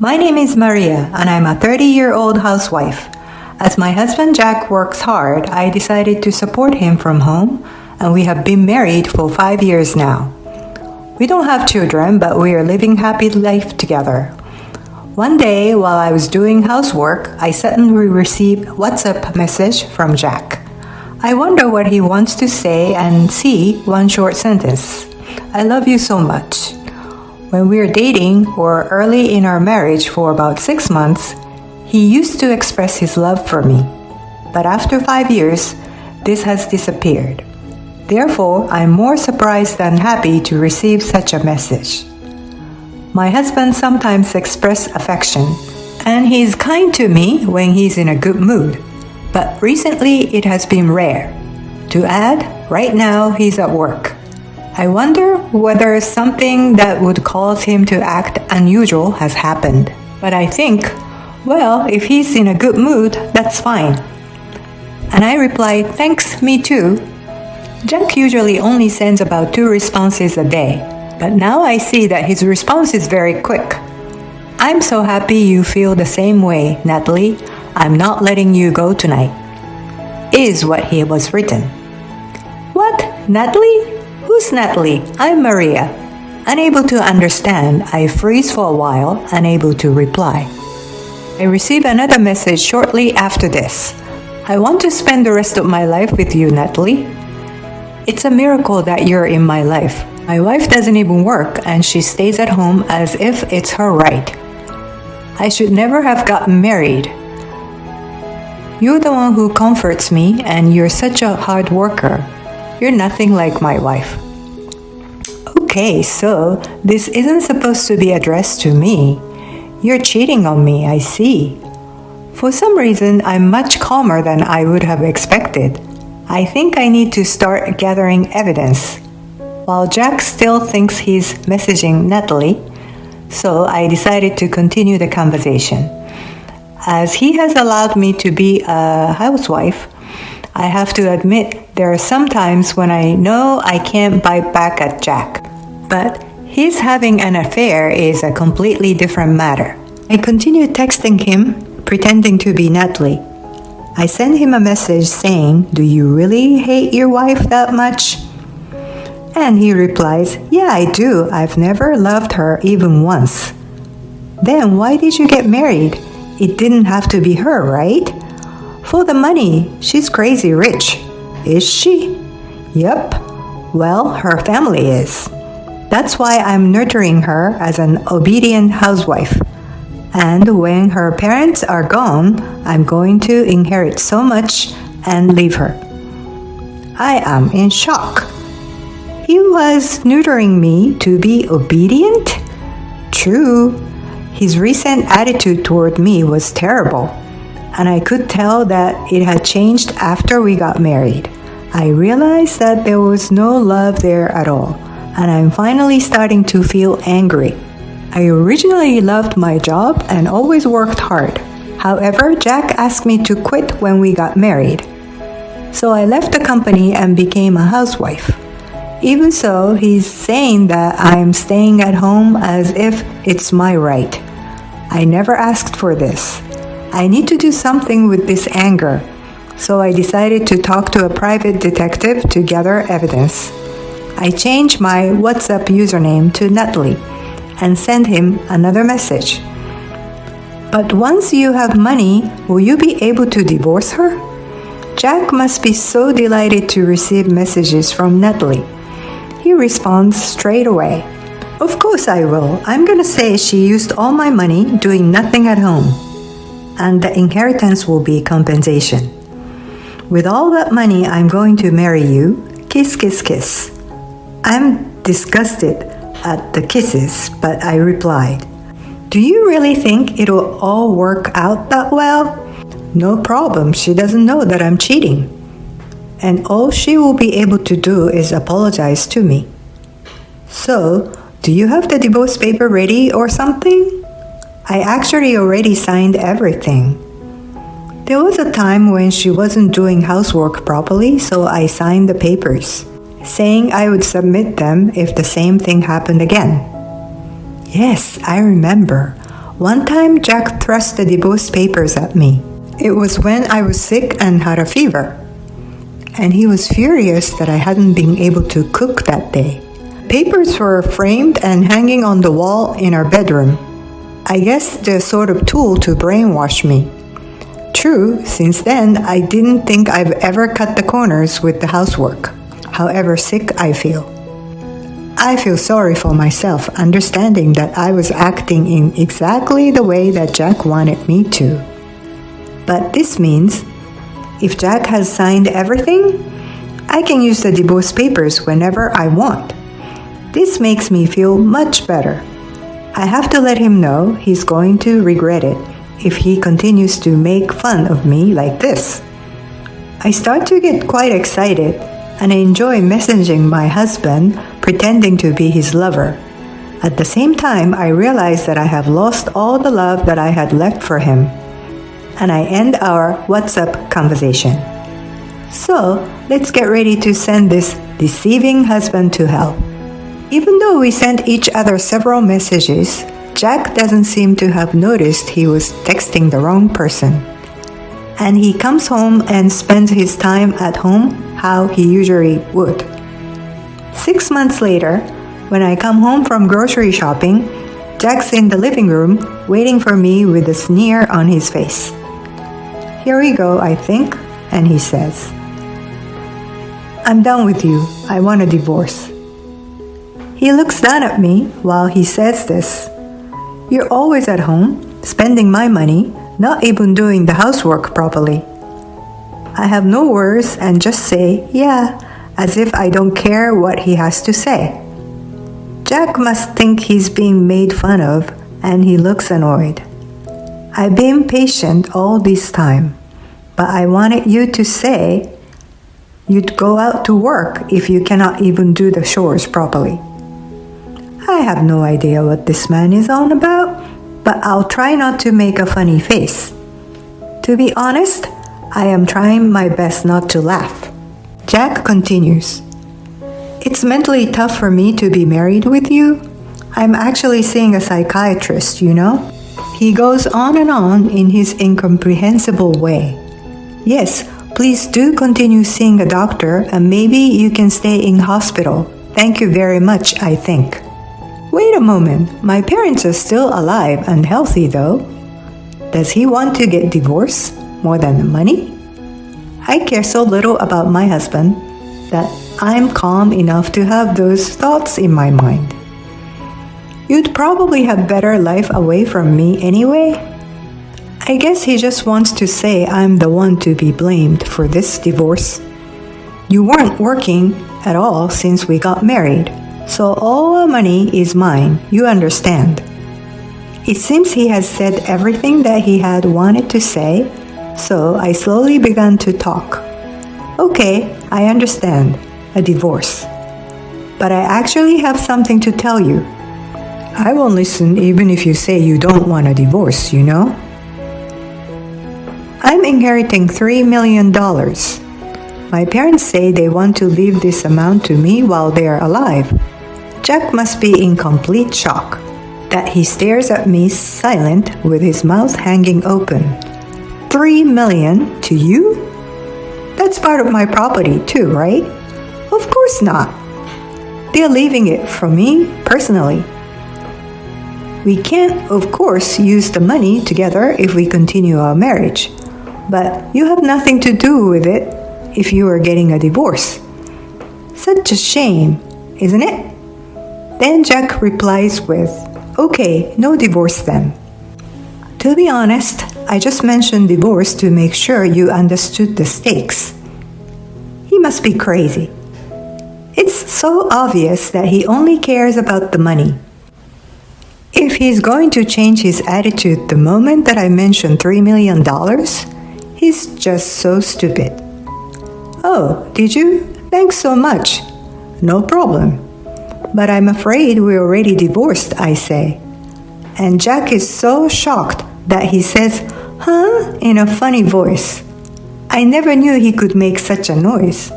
My name is Maria, and I'm a 30-year-old housewife. As my husband Jack works hard, I decided to support him from home, and we have been married for 5 years now. We don't have children, but we are living happy life together. One day, while I was doing housework, I suddenly received a WhatsApp message from Jack. I wonder what he wants to say and see one short sentence. I love you so much. When we were dating or early in our marriage for about 6 months, he used to express his love for me. But after 5 years, this has disappeared. Therefore, I'm more surprised than happy to receive such a message. My husband sometimes expresses affection, and he's kind to me when he's in a good mood. But recently, it has been rare. To add, right now he's at work. I wonder whether something that would cause him to act unusual has happened. But I think, well, if he's in a good mood, that's fine. And I replied, thanks, me too. Jack usually only sends about 2 responses a day, but now I see that his response is very quick. I'm so happy you feel the same way, Natalie. I'm not letting you go tonight, is what he was written. What? Natalie? Who's Natalie? I'm Maria. Unable to understand, I freeze for a while, unable to reply. I receive another message shortly after this. I want to spend the rest of my life with you, Natalie. It's a miracle that you're in my life. My wife doesn't even work and she stays at home as if it's her right. I should never have gotten married. You're the one who comforts me and you're such a hard worker. You're nothing like my wife. Okay, so this isn't supposed to be addressed to me. You're cheating on me, I see. For some reason, I'm much calmer than I would have expected. I think I need to start gathering evidence. While Jack still thinks he's messaging Natalie, so I decided to continue the conversation. As he has allowed me to be a housewife, I have to admit there are some times when I know I can't bite back at Jack. But his having an affair is a completely different matter. I continued texting him, pretending to be Natalie. I sent him a message saying, do you really hate your wife that much? And he replies, yeah, I do. I've never loved her even once. Then why did you get married? It didn't have to be her, right? For the money. She's crazy rich. Is she? Yup. Well, her family is. That's why I'm nurturing her as an obedient housewife. And when her parents are gone, I'm going to inherit so much and leave her. I am in shock. He was nurturing me to be obedient? True. His recent attitude toward me was terrible, and I could tell that it had changed after we got married. I realized that there was no love there at all, and I'm finally starting to feel angry. I originally loved my job and always worked hard. However, Jack asked me to quit when we got married. So I left the company and became a housewife. Even so, he's saying that I'm staying at home as if it's my right. I never asked for this. I need to do something with this anger. So I decided to talk to a private detective to gather evidence. I changed my WhatsApp username to Natalie and sent him another message. But once you have money, will you be able to divorce her? Jack must be so delighted to receive messages from Natalie. He responds straight away. Of course I will. I'm gonna say she used all my money doing nothing at home. And the inheritance will be compensation. With all that money, I'm going to marry you. Kiss, kiss, kiss. I'm disgusted at the kisses, but I replied, do you really think it'll all work out that well? No problem, she doesn't know that I'm cheating. And all she will be able to do is apologize to me. So, do you have the divorce paper ready or something? I actually already signed everything. There was a time when she wasn't doing housework properly, so I signed the papers, saying I would submit them if the same thing happened again. Yes, I remember. One time, Jack thrust the divorce papers at me. It was when I was sick and had a fever. And he was furious that I hadn't been able to cook that day. Papers were framed and hanging on the wall in our bedroom. I guess they're sort of tool to brainwash me. True, since then, I didn't think I've ever cut the corners with the housework, however sick I feel. I feel sorry for myself, understanding that I was acting in exactly the way that Jack wanted me to. But this means, if Jack has signed everything, I can use the divorce papers whenever I want. This makes me feel much better. I have to let him know he's going to regret it if he continues to make fun of me like this. I start to get quite excited, and I enjoy messaging my husband, pretending to be his lover. At the same time, I realize that I have lost all the love that I had left for him, and I end our WhatsApp conversation. So, let's get ready to send this deceiving husband to hell. Even though we sent each other several messages, Jack doesn't seem to have noticed he was texting the wrong person. And he comes home and spends his time at home how he usually would. 6 months later, when I come home from grocery shopping, Jack's in the living room waiting for me with a sneer on his face. Here we go, I think, and he says, "I'm done with you. I want a divorce." He looks down at me while he says this. "You're always at home, spending my money, not even doing the housework properly." I have no words and just say, "Yeah," as if I don't care what he has to say. Jack must think he's being made fun of, and he looks annoyed. I've been patient all this time, but I wanted you to say you'd go out to work if you cannot even do the chores properly. I have no idea what this man is on about, but I'll try not to make a funny face. To be honest, I am trying my best not to laugh. Jack continues, "It's mentally tough for me to be married with you. I'm actually seeing a psychiatrist, you know?" He goes on in his incomprehensible way. "Yes, please do continue seeing a doctor and maybe you can stay in hospital. Thank you very much, I think." Wait a moment, my parents are still alive and healthy though. Does he want to get divorced more than the money? I care so little about my husband that I'm calm enough to have those thoughts in my mind. You'd probably have better life away from me anyway. I guess he just wants to say I'm the one to be blamed for this divorce. You weren't working at all since we got married, so all our money is mine, you understand. It seems he has said everything that he had wanted to say, so I slowly began to talk. Okay, I understand, a divorce. But I actually have something to tell you. I won't listen even if you say you don't want a divorce, you know? I'm inheriting $3 million. My parents say they want to leave this amount to me while they are alive. Jack must be in complete shock that he stares at me silent with his mouth hanging open. $3 million to you? That's part of my property too, right? Of course not. They're leaving it for me personally. We can't, of course, use the money together if we continue our marriage, but you have nothing to do with it if you are getting a divorce. Such a shame, isn't it? Then Jack replies with, "Okay, no divorce then." To be honest, I just mentioned divorce to make sure you understood the stakes. He must be crazy. It's so obvious that he only cares about the money. If he's going to change his attitude the moment that I mention $3 million, he's just so stupid. "Oh, did you? Thanks so much." "No problem. But I'm afraid we're already divorced," I say. And Jack is so shocked that he says, "Huh?" in a funny voice. I never knew he could make such a noise.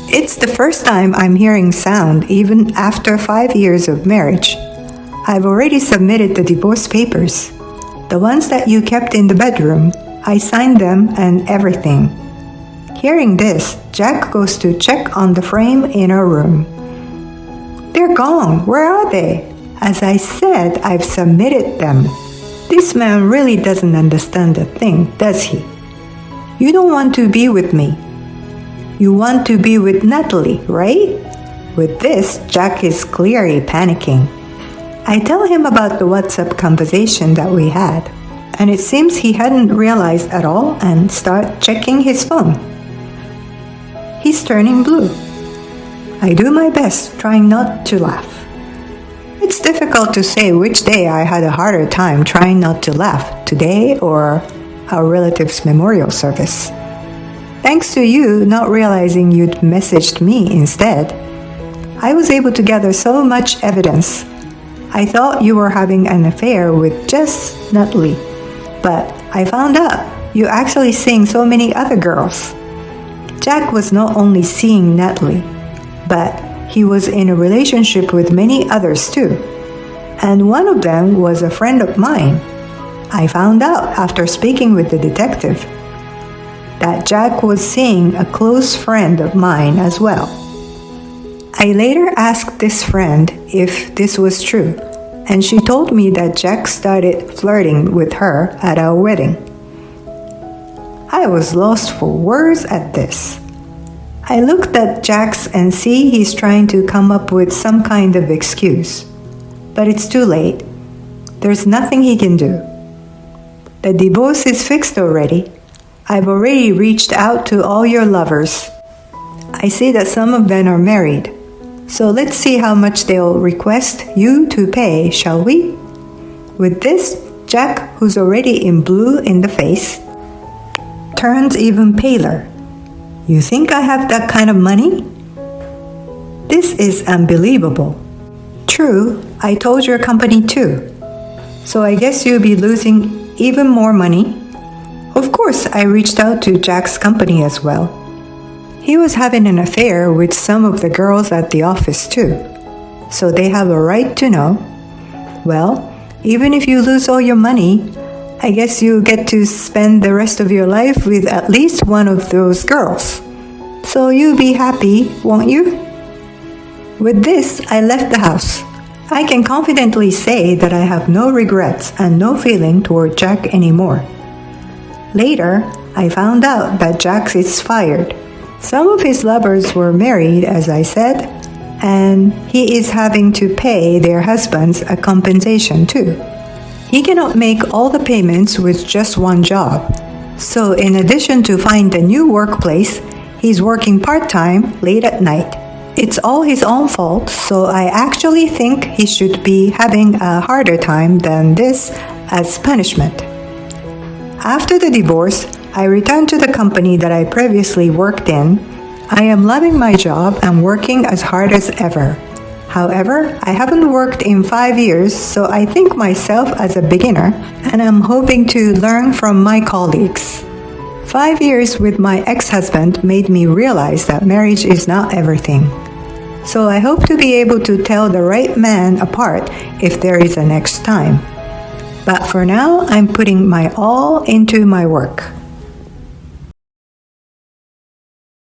It's the first time I'm hearing sound even after 5 years of marriage. I've already submitted the divorce papers. The ones that you kept in the bedroom, I signed them and everything. Hearing this, Jack goes to check on the frame in our room. They're gone. Where are they? As I said, I've submitted them. This man really doesn't understand a thing, does he? You don't want to be with me. You want to be with Natalie, right? With this, Jack is clearly panicking. I tell him about the WhatsApp conversation that we had, and it seems he hadn't realized at all and start checking his phone. He's turning blue. I do my best, trying not to laugh. It's difficult to say which day I had a harder time trying not to laugh, today or our relative's memorial service. Thanks to you not realizing you'd messaged me instead, I was able to gather so much evidence. I thought you were having an affair with just Natalie, but I found out you actually seeing so many other girls. Jack was not only seeing Natalie, but he was in a relationship with many others too, and one of them was a friend of mine. I found out after speaking with the detective that Jack was seeing a close friend of mine as well. I later asked this friend if this was true, and she told me that Jack started flirting with her at our wedding. I was lost for words at this. I looked at Jack's and see he's trying to come up with some kind of excuse. But it's too late. There's nothing he can do. The divorce is fixed already. I've already reached out to all your lovers. I see that some of them are married. So let's see how much they'll request you to pay, shall we? With this, Jack, who's already in blue in the face, turns even paler. You think I have that kind of money? This is unbelievable. True, I told your company too. So I guess you'll be losing even more money. Of course, I reached out to Jack's company as well. He was having an affair with some of the girls at the office too. So they have a right to know. Well, even if you lose all your money, I guess you get to spend the rest of your life with at least one of those girls. So you'll be happy, won't you? With this, I left the house. I can confidently say that I have no regrets and no feeling toward Jack anymore. Later, I found out that Jack is fired. Some of his lovers were married, as I said, and he is having to pay their husbands a compensation too. He cannot make all the payments with just one job. So in addition to find a new workplace, he's working part-time late at night. It's all his own fault, so I actually think he should be having a harder time than this as punishment. After the divorce, I returned to the company that I previously worked in. I am loving my job and working as hard as ever. However, I haven't worked in 5 years, so I think myself as a beginner, and I'm hoping to learn from my colleagues. 5 years with my ex-husband made me realize that marriage is not everything. So I hope to be able to tell the right man apart if there is a next time. But for now, I'm putting my all into my work.